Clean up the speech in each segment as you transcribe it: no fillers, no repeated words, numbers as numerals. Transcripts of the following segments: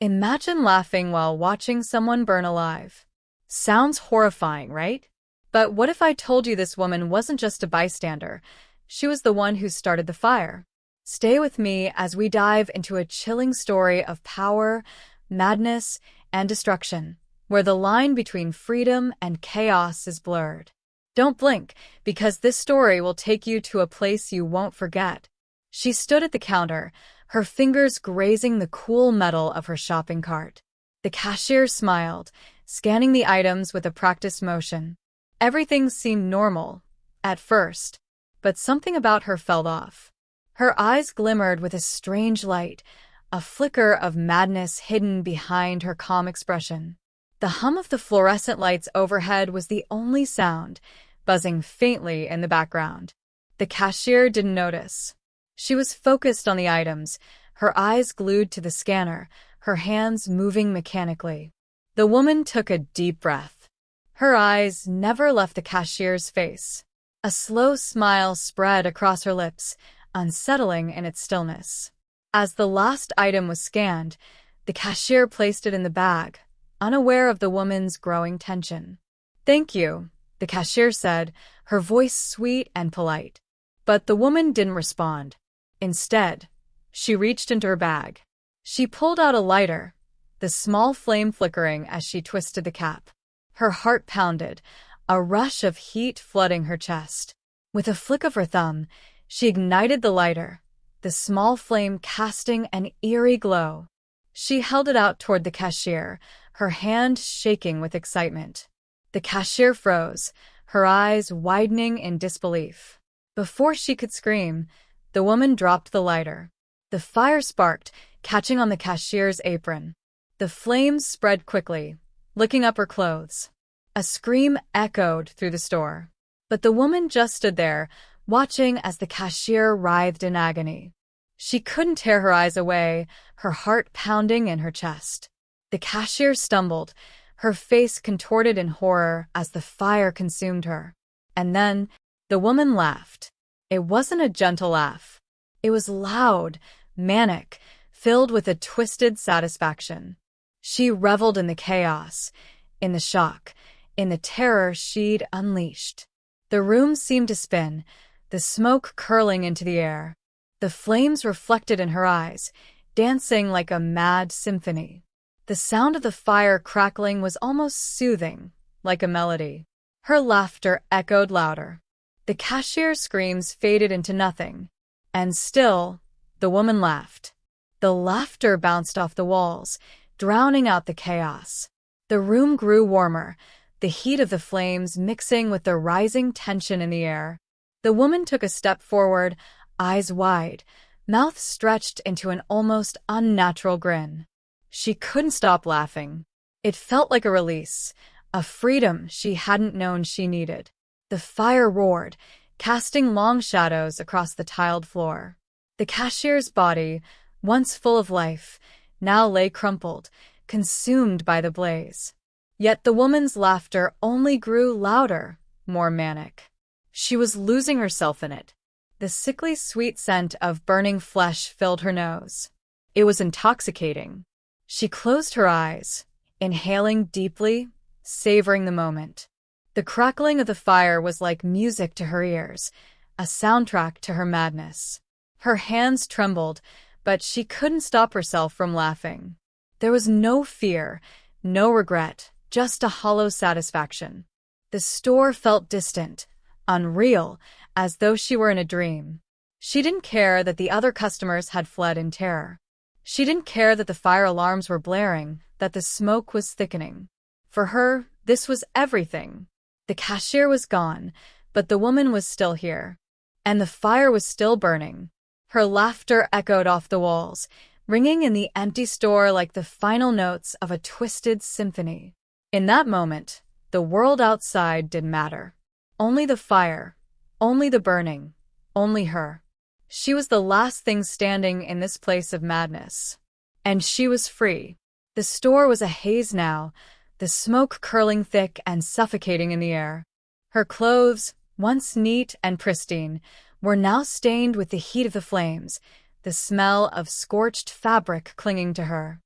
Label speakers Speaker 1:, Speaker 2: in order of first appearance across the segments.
Speaker 1: Imagine laughing while watching someone burn alive. Sounds horrifying, right? But what if I told you this woman wasn't just a bystander? She was the one who started the fire. Stay with me as we dive into a chilling story of power, madness, and destruction, where the line between freedom and chaos is blurred. Don't blink, because this story will take you to a place you won't forget. She stood at the counter, her fingers grazing the cool metal of her shopping cart. The cashier smiled, scanning the items with a practiced motion. Everything seemed normal, at first, but something about her felt off. Her eyes glimmered with a strange light, a flicker of madness hidden behind her calm expression. The hum of the fluorescent lights overhead was the only sound, buzzing faintly in the background. The cashier didn't notice. She was focused on the items, her eyes glued to the scanner, her hands moving mechanically. The woman took a deep breath. Her eyes never left the cashier's face. A slow smile spread across her lips, unsettling in its stillness. As the last item was scanned, the cashier placed it in the bag, unaware of the woman's growing tension. "Thank you," the cashier said, her voice sweet and polite. But the woman didn't respond. Instead, she reached into her bag. She pulled out a lighter, the small flame flickering as she twisted the cap. Her heart pounded, a rush of heat flooding her chest. With a flick of her thumb, she ignited the lighter, the small flame casting an eerie glow. She held it out toward the cashier, her hand shaking with excitement. The cashier froze, her eyes widening in disbelief. Before she could scream, the woman dropped the lighter. The fire sparked, catching on the cashier's apron. The flames spread quickly, licking up her clothes. A scream echoed through the store. But the woman just stood there, watching as the cashier writhed in agony. She couldn't tear her eyes away, her heart pounding in her chest. The cashier stumbled, her face contorted in horror as the fire consumed her. And then, the woman laughed. It wasn't a gentle laugh. It was loud, manic, filled with a twisted satisfaction. She reveled in the chaos, in the shock, in the terror she'd unleashed. The room seemed to spin, the smoke curling into the air. The flames reflected in her eyes, dancing like a mad symphony. The sound of the fire crackling was almost soothing, like a melody. Her laughter echoed louder. The cashier's screams faded into nothing. And still, the woman laughed. The laughter bounced off the walls, drowning out the chaos. The room grew warmer, the heat of the flames mixing with the rising tension in the air. The woman took a step forward, eyes wide, mouth stretched into an almost unnatural grin. She couldn't stop laughing. It felt like a release, a freedom she hadn't known she needed. The fire roared, casting long shadows across the tiled floor. The cashier's body, once full of life, now lay crumpled, consumed by the blaze. Yet the woman's laughter only grew louder, more manic. She was losing herself in it. The sickly sweet scent of burning flesh filled her nose. It was intoxicating. She closed her eyes, inhaling deeply, savoring the moment. The crackling of the fire was like music to her ears, a soundtrack to her madness. Her hands trembled, but she couldn't stop herself from laughing. There was no fear, no regret, just a hollow satisfaction. The store felt distant, unreal, as though she were in a dream. She didn't care that the other customers had fled in terror. She didn't care that the fire alarms were blaring, that the smoke was thickening. For her, this was everything. The cashier was gone, but the woman was still here. And the fire was still burning. Her laughter echoed off the walls, ringing in the empty store like the final notes of a twisted symphony. In that moment, the world outside didn't matter. Only the fire, only the burning, only her. She was the last thing standing in this place of madness. And she was free. The store was a haze now, the smoke curling thick and suffocating in the air. Her clothes, once neat and pristine, were now stained with the heat of the flames, the smell of scorched fabric clinging to her.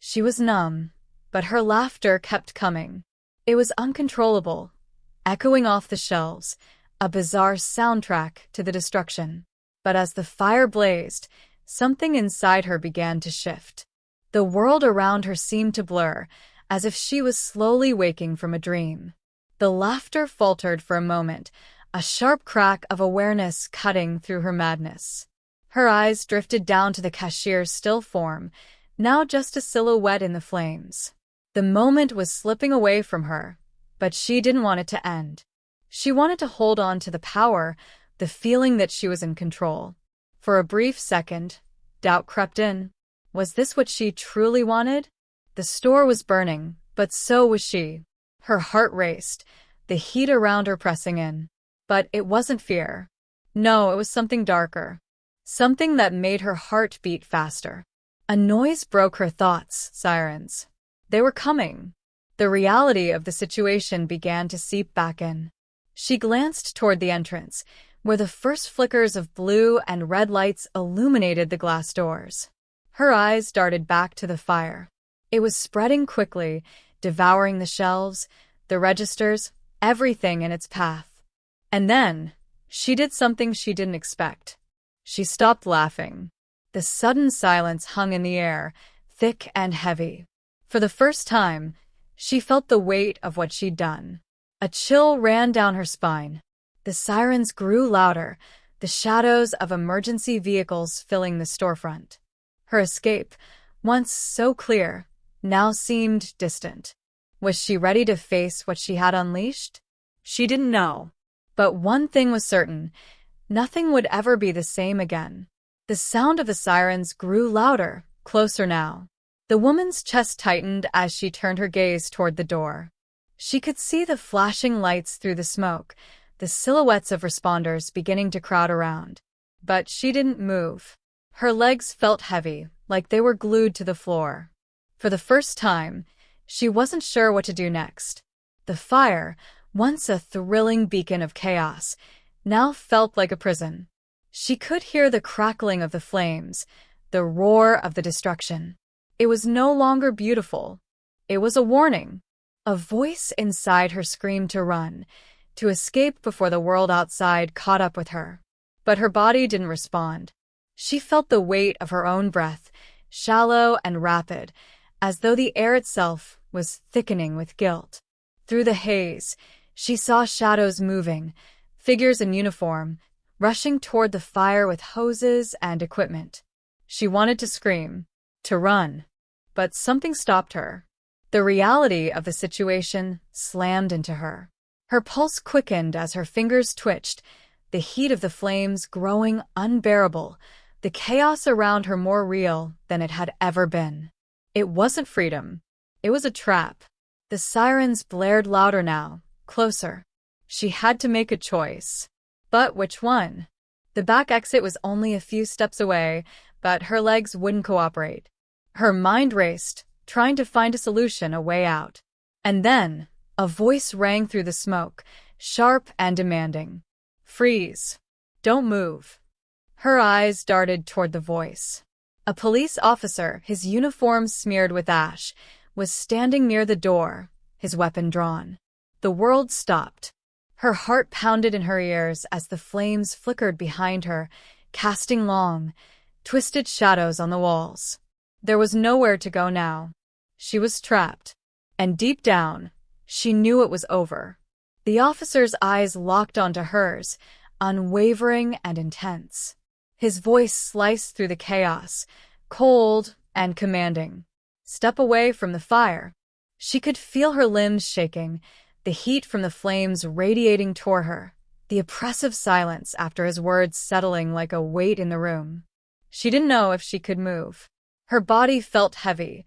Speaker 1: She was numb, but her laughter kept coming. It was uncontrollable, echoing off the shelves, a bizarre soundtrack to the destruction. But as the fire blazed, something inside her began to shift. The world around her seemed to blur, as if she was slowly waking from a dream. The laughter faltered for a moment, a sharp crack of awareness cutting through her madness. Her eyes drifted down to the cashier's still form, now just a silhouette in the flames. The moment was slipping away from her, but she didn't want it to end. She wanted to hold on to the power, the feeling that she was in control. For a brief second, doubt crept in. Was this what she truly wanted? The store was burning, but so was she. Her heart raced, the heat around her pressing in. But it wasn't fear. No, it was something darker. Something that made her heart beat faster. A noise broke her thoughts, sirens. They were coming. The reality of the situation began to seep back in. She glanced toward the entrance, where the first flickers of blue and red lights illuminated the glass doors. Her eyes darted back to the fire. It was spreading quickly, devouring the shelves, the registers, everything in its path. And then, she did something she didn't expect. She stopped laughing. The sudden silence hung in the air, thick and heavy. For the first time, she felt the weight of what she'd done. A chill ran down her spine. The sirens grew louder, the shadows of emergency vehicles filling the storefront. Her escape, once so clear, now seemed distant. Was she ready to face what she had unleashed? She didn't know. But one thing was certain, nothing would ever be the same again. The sound of the sirens grew louder, closer now. The woman's chest tightened as she turned her gaze toward the door. She could see the flashing lights through the smoke, the silhouettes of responders beginning to crowd around. But she didn't move. Her legs felt heavy, like they were glued to the floor. For the first time, she wasn't sure what to do next. The fire, once a thrilling beacon of chaos, now felt like a prison. She could hear the crackling of the flames, the roar of the destruction. It was no longer beautiful. It was a warning. A voice inside her screamed to run, to escape before the world outside caught up with her. But her body didn't respond. She felt the weight of her own breath, shallow and rapid, as though the air itself was thickening with guilt. Through the haze, she saw shadows moving, figures in uniform, rushing toward the fire with hoses and equipment. She wanted to scream, to run, but something stopped her. The reality of the situation slammed into her. Her pulse quickened as her fingers twitched, the heat of the flames growing unbearable, the chaos around her more real than it had ever been. It wasn't freedom. It was a trap. The sirens blared louder now, closer. She had to make a choice. But which one? The back exit was only a few steps away, but her legs wouldn't cooperate. Her mind raced, trying to find a solution, a way out. And then, a voice rang through the smoke, sharp and demanding. Freeze. Don't move. Her eyes darted toward the voice. A police officer, his uniform smeared with ash, was standing near the door, his weapon drawn. The world stopped. Her heart pounded in her ears as the flames flickered behind her, casting long, twisted shadows on the walls. There was nowhere to go now. She was trapped. And deep down, she knew it was over. The officer's eyes locked onto hers, unwavering and intense. His voice sliced through the chaos, cold and commanding. Step away from the fire. She could feel her limbs shaking, the heat from the flames radiating toward her, the oppressive silence after his words settling like a weight in the room. She didn't know if she could move. Her body felt heavy,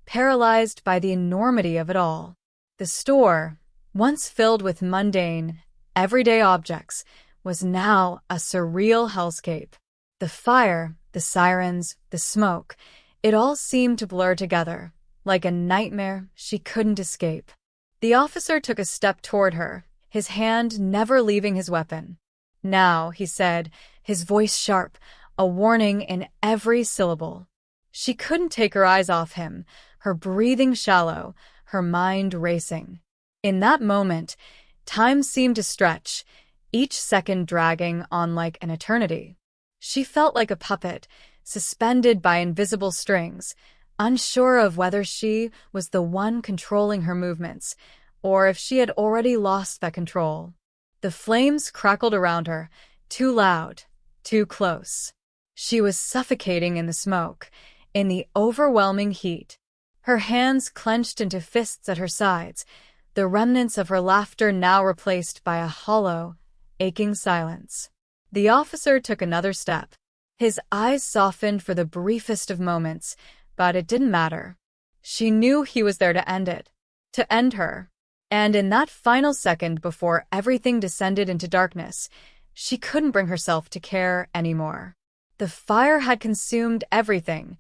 Speaker 1: paralyzed by the enormity of it all. The store, once filled with mundane, everyday objects, was now a surreal hellscape. The fire, the sirens, the smoke, it all seemed to blur together, like a nightmare she couldn't escape. The officer took a step toward her, his hand never leaving his weapon. Now, he said, his voice sharp, a warning in every syllable. She couldn't take her eyes off him, her breathing shallow, her mind racing. In that moment, time seemed to stretch, each second dragging on like an eternity. She felt like a puppet, suspended by invisible strings, unsure of whether she was the one controlling her movements, or if she had already lost that control. The flames crackled around her, too loud, too close. She was suffocating in the smoke, in the overwhelming heat. Her hands clenched into fists at her sides, the remnants of her laughter now replaced by a hollow, aching silence. The officer took another step. His eyes softened for the briefest of moments, but it didn't matter. She knew he was there to end it, to end her. And in that final second before everything descended into darkness, she couldn't bring herself to care anymore. The fire had consumed everything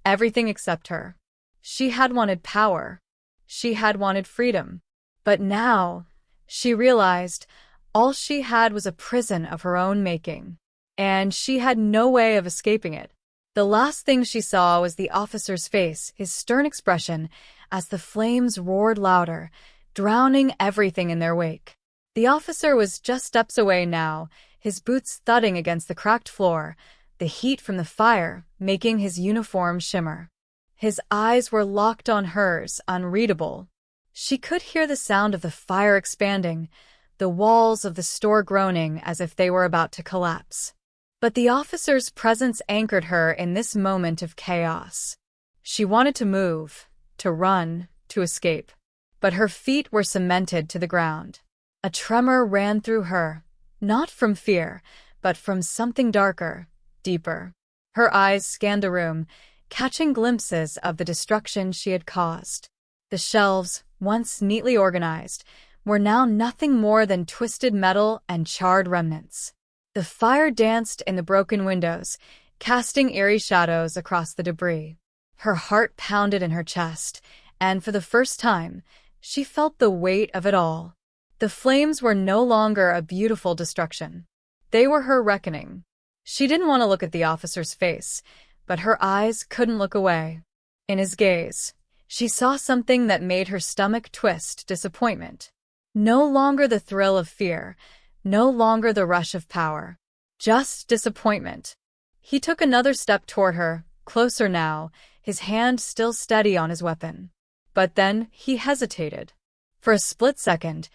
Speaker 1: except her. She had wanted power. She had wanted freedom. But now, she realized, all she had was a prison of her own making, and she had no way of escaping it. The last thing she saw was the officer's face, his stern expression, as the flames roared louder, drowning everything in their wake. The officer was just steps away now, his boots thudding against the cracked floor, the heat from the fire making his uniform shimmer. His eyes were locked on hers, unreadable. She could hear the sound of the fire expanding, the walls of the store groaning as if they were about to collapse. But the officer's presence anchored her in this moment of chaos. She wanted to move, to run, to escape. But her feet were cemented to the ground. A tremor ran through her, not from fear, but from something darker, deeper. Her eyes scanned the room, catching glimpses of the destruction she had caused. The shelves, once neatly organized, were now nothing more than twisted metal and charred remnants. The fire danced in the broken windows, casting eerie shadows across the debris. Her heart pounded in her chest, and for the first time, she felt the weight of it all. The flames were no longer a beautiful destruction. They were her reckoning. She didn't want to look at the officer's face, but her eyes couldn't look away. In his gaze, she saw something that made her stomach twist: disappointment. No longer the thrill of fear, no longer the rush of power. Just disappointment. He took another step toward her, closer now, his hand still steady on his weapon. But then he hesitated. For a split second,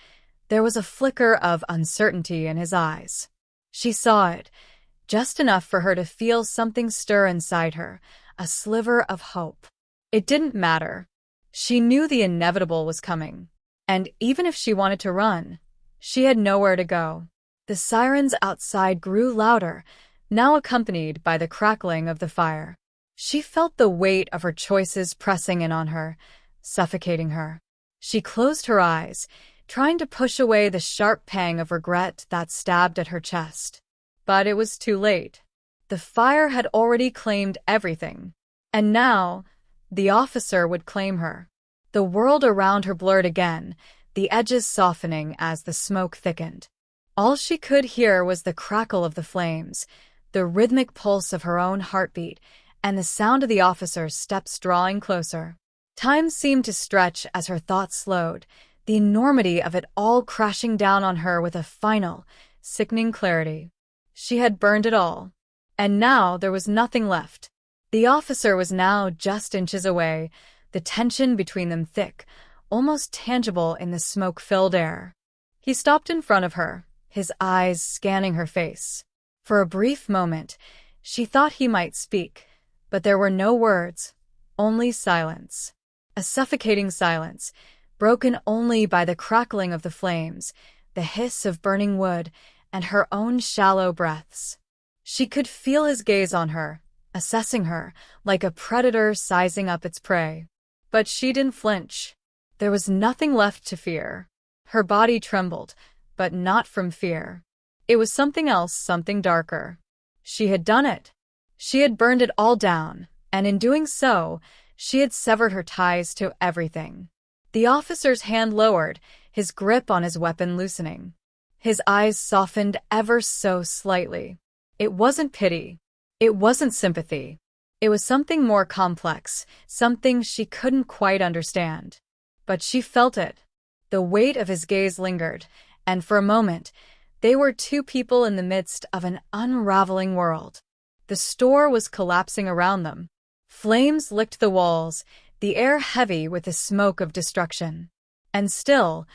Speaker 1: there was a flicker of uncertainty in his eyes. She saw it, just enough for her to feel something stir inside her, a sliver of hope. It didn't matter. She knew the inevitable was coming. And even if she wanted to run, she had nowhere to go. The sirens outside grew louder, now accompanied by the crackling of the fire. She felt the weight of her choices pressing in on her, suffocating her. She closed her eyes, trying to push away the sharp pang of regret that stabbed at her chest. But it was too late. The fire had already claimed everything. And now, the officer would claim her. The world around her blurred again, the edges softening as the smoke thickened. All she could hear was the crackle of the flames, the rhythmic pulse of her own heartbeat, and the sound of the officer's steps drawing closer. Time seemed to stretch as her thoughts slowed, the enormity of it all crashing down on her with a final, sickening clarity. She had burned it all, and now there was nothing left. The officer was now just inches away, the tension between them thick, almost tangible in the smoke-filled air. He stopped in front of her, his eyes scanning her face. For a brief moment, she thought he might speak, but there were no words, only silence. A suffocating silence, broken only by the crackling of the flames, the hiss of burning wood, and her own shallow breaths. She could feel his gaze on her, assessing her, like a predator sizing up its prey. But she didn't flinch. There was nothing left to fear. Her body trembled, but not from fear. It was something else, something darker. She had done it. She had burned it all down, and in doing so, she had severed her ties to everything. The officer's hand lowered, his grip on his weapon loosening. His eyes softened ever so slightly. It wasn't pity. It wasn't sympathy. It was something more complex, something she couldn't quite understand. But she felt it. The weight of his gaze lingered, and for a moment, they were two people in the midst of an unraveling world. The store was collapsing around them. Flames licked the walls, the air heavy with the smoke of destruction. And still,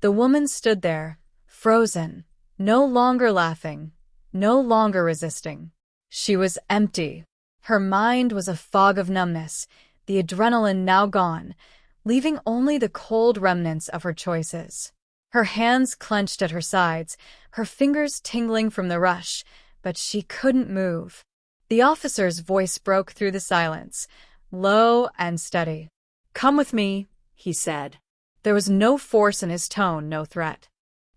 Speaker 1: the woman stood there, frozen, no longer laughing, no longer resisting. She was empty. Her mind was a fog of numbness, the adrenaline now gone, leaving only the cold remnants of her choices. Her hands clenched at her sides, her fingers tingling from the rush, but she couldn't move. The officer's voice broke through the silence, low and steady. "Come with me," he said. There was no force in his tone, no threat.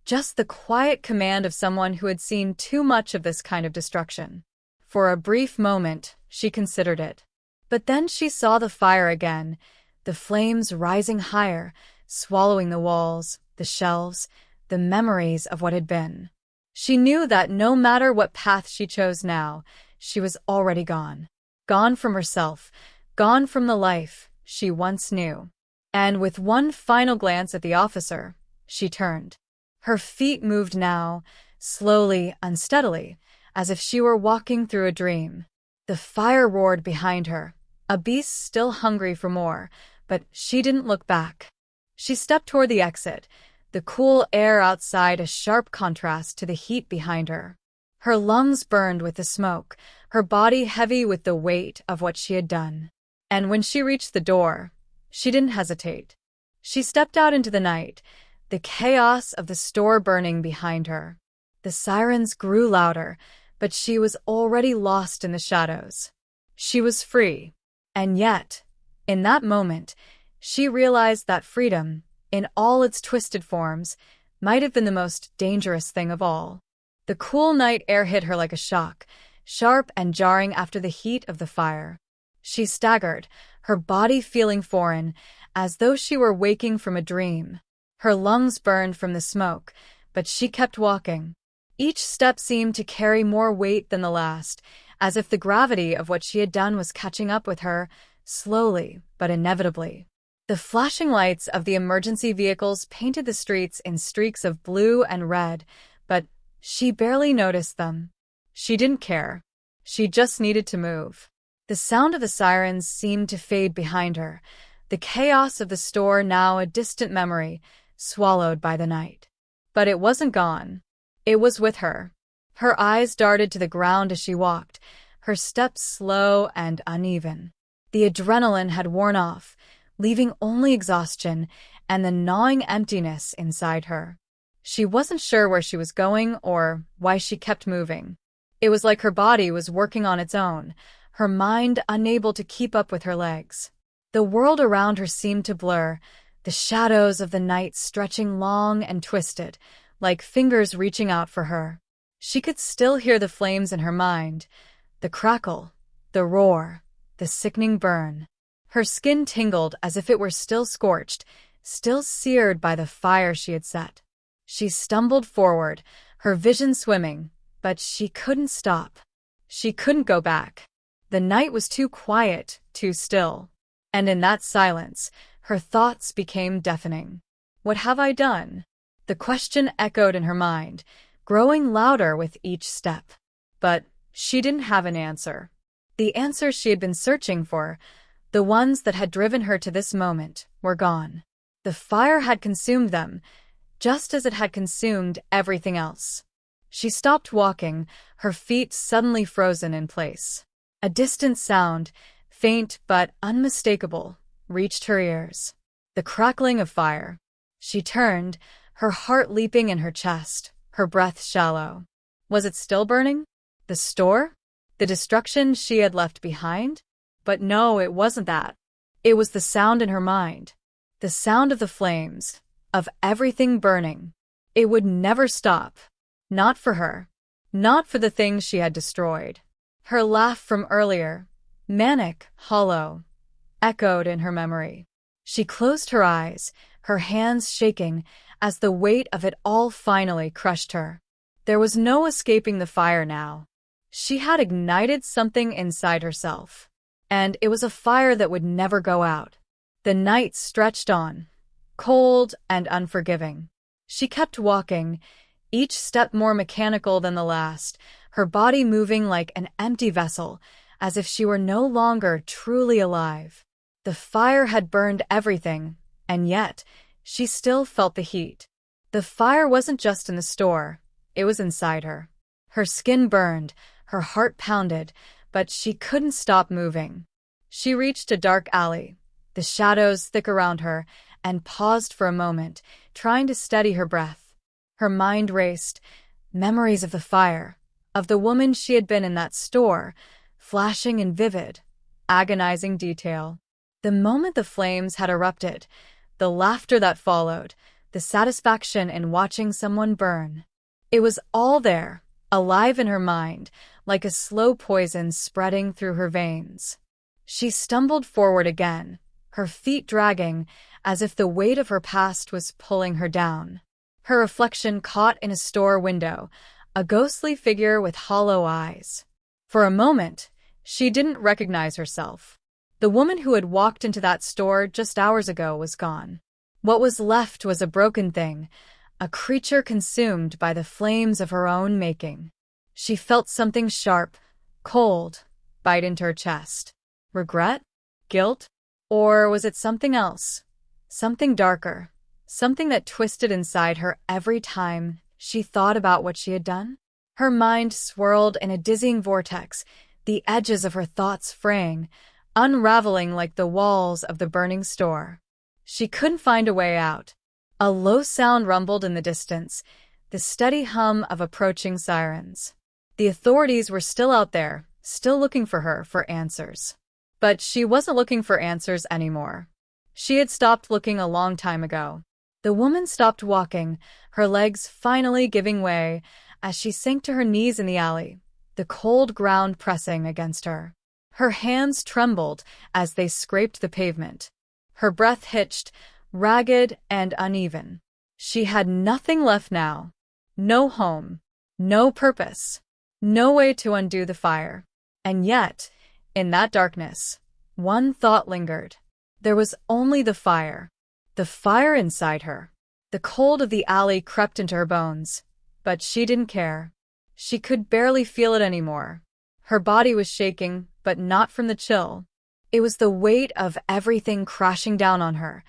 Speaker 1: Just the quiet command of someone who had seen too much of this kind of destruction. For a brief moment, she considered it. But then she saw the fire again, the flames rising higher, swallowing the walls, the shelves, the memories of what had been. She knew that no matter what path she chose now, she was already gone. Gone from herself, gone from the life she once knew. And with one final glance at the officer, she turned. Her feet moved now, slowly, unsteadily, as if she were walking through a dream. The fire roared behind her, a beast still hungry for more, but she didn't look back. She stepped toward the exit, the cool air outside a sharp contrast to the heat behind her. Her lungs burned with the smoke, her body heavy with the weight of what she had done. And when she reached the door, she didn't hesitate. She stepped out into the night, the chaos of the store burning behind her. The sirens grew louder, but she was already lost in the shadows. She was free. And yet, in that moment, she realized that freedom, in all its twisted forms, might have been the most dangerous thing of all. The cool night air hit her like a shock, sharp and jarring after the heat of the fire. She staggered, her body feeling foreign, as though she were waking from a dream. Her lungs burned from the smoke, but she kept walking. Each step seemed to carry more weight than the last, as if the gravity of what she had done was catching up with her, slowly but inevitably. The flashing lights of the emergency vehicles painted the streets in streaks of blue and red, but she barely noticed them. She didn't care. She just needed to move. The sound of the sirens seemed to fade behind her, the chaos of the store now a distant memory, swallowed by the night. But it wasn't gone. It was with her. Her eyes darted to the ground as she walked, her steps slow and uneven. The adrenaline had worn off, leaving only exhaustion and the gnawing emptiness inside her. She wasn't sure where she was going or why she kept moving. It was like her body was working on its own, her mind unable to keep up with her legs. The world around her seemed to blur, the shadows of the night stretching long and twisted, like fingers reaching out for her. She could still hear the flames in her mind, the crackle, the roar, the sickening burn. Her skin tingled as if it were still scorched, still seared by the fire she had set. She stumbled forward, her vision swimming, but she couldn't stop. She couldn't go back. The night was too quiet, too still. And in that silence, her thoughts became deafening. What have I done? The question echoed in her mind, growing louder with each step. But she didn't have an answer. The answers she had been searching for, the ones that had driven her to this moment, were gone. The fire had consumed them, just as it had consumed everything else. She stopped walking, her feet suddenly frozen in place. A distant sound, faint but unmistakable, reached her ears. The crackling of fire. She turned, her heart leaping in her chest, her breath shallow. Was it still burning? The store? The destruction she had left behind? But no, it wasn't that. It was the sound in her mind. The sound of the flames, of everything burning. It would never stop. Not for her. Not for the things she had destroyed. Her laugh from earlier, manic, hollow, echoed in her memory. She closed her eyes, her hands shaking as the weight of it all finally crushed her. There was no escaping the fire now. She had ignited something inside herself. And it was a fire that would never go out. The night stretched on, cold and unforgiving. She kept walking, each step more mechanical than the last, her body moving like an empty vessel, as if she were no longer truly alive. The fire had burned everything, and yet she still felt the heat. The fire wasn't just in the store, it was inside her. Her skin burned, her heart pounded, but she couldn't stop moving. She reached a dark alley, the shadows thick around her, and paused for a moment, trying to steady her breath. Her mind raced, memories of the fire, of the woman she had been in that store, flashing in vivid, agonizing detail. The moment the flames had erupted, the laughter that followed, the satisfaction in watching someone burn. It was all there, alive in her mind, like a slow poison spreading through her veins. She stumbled forward again, her feet dragging, as if the weight of her past was pulling her down. Her reflection caught in a store window, a ghostly figure with hollow eyes. For a moment, she didn't recognize herself. The woman who had walked into that store just hours ago was gone. What was left was a broken thing, a creature consumed by the flames of her own making. She felt something sharp, cold, bite into her chest. Regret? Guilt? Or was it something else? Something darker, something that twisted inside her every time she thought about what she had done? Her mind swirled in a dizzying vortex, the edges of her thoughts fraying, unraveling like the walls of the burning store. She couldn't find a way out. A low sound rumbled in the distance, the steady hum of approaching sirens. The authorities were still out there, still looking for her for answers. But she wasn't looking for answers anymore. She had stopped looking a long time ago. The woman stopped walking, her legs finally giving way as she sank to her knees in the alley, the cold ground pressing against her. Her hands trembled as they scraped the pavement. Her breath hitched, ragged and uneven. She had nothing left now. No home, no purpose, no way to undo the fire. And yet, in that darkness, one thought lingered. There was only the fire inside her. The cold of the alley crept into her bones, but she didn't care. She could barely feel it anymore. Her body was shaking, but not from the chill. It was the weight of everything crashing down on her,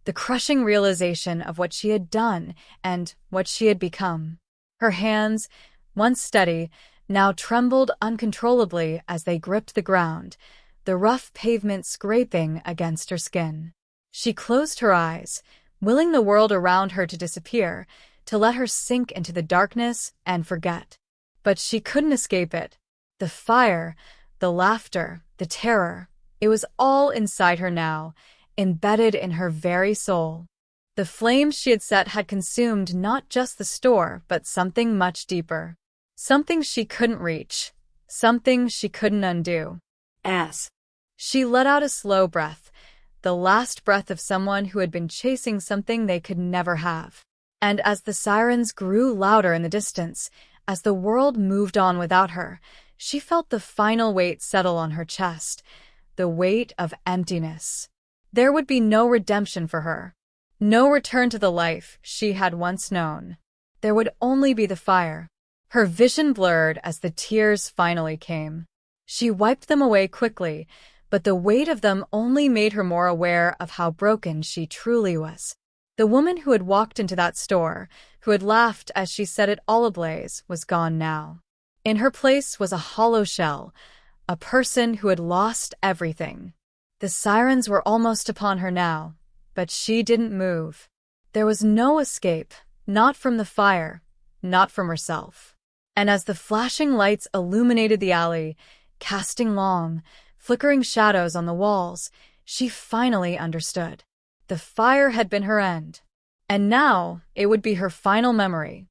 Speaker 1: the crushing realization of what she had done and what she had become. Her hands, once steady, now trembled uncontrollably as they gripped the ground, the rough pavement scraping against her skin. She closed her eyes, willing the world around her to disappear, to let her sink into the darkness and forget. But she couldn't escape it. The fire, the laughter, the terror, it was all inside her now, embedded in her very soul. The flames she had set had consumed not just the store, but something much deeper. Something she couldn't reach. Something she couldn't undo. She let out a slow breath, the last breath of someone who had been chasing something they could never have. And as the sirens grew louder in the distance, as the world moved on without her, she felt the final weight settle on her chest, the weight of emptiness. There would be no redemption for her, no return to the life she had once known. There would only be the fire. Her vision blurred as the tears finally came. She wiped them away quickly, but the weight of them only made her more aware of how broken she truly was. The woman who had walked into that store, who had laughed as she set it all ablaze, was gone now. In her place was a hollow shell, a person who had lost everything. The sirens were almost upon her now, but she didn't move. There was no escape, not from the fire, not from herself. And as the flashing lights illuminated the alley, casting long, flickering shadows on the walls, she finally understood. The fire had been her end. And now it would be her final memory.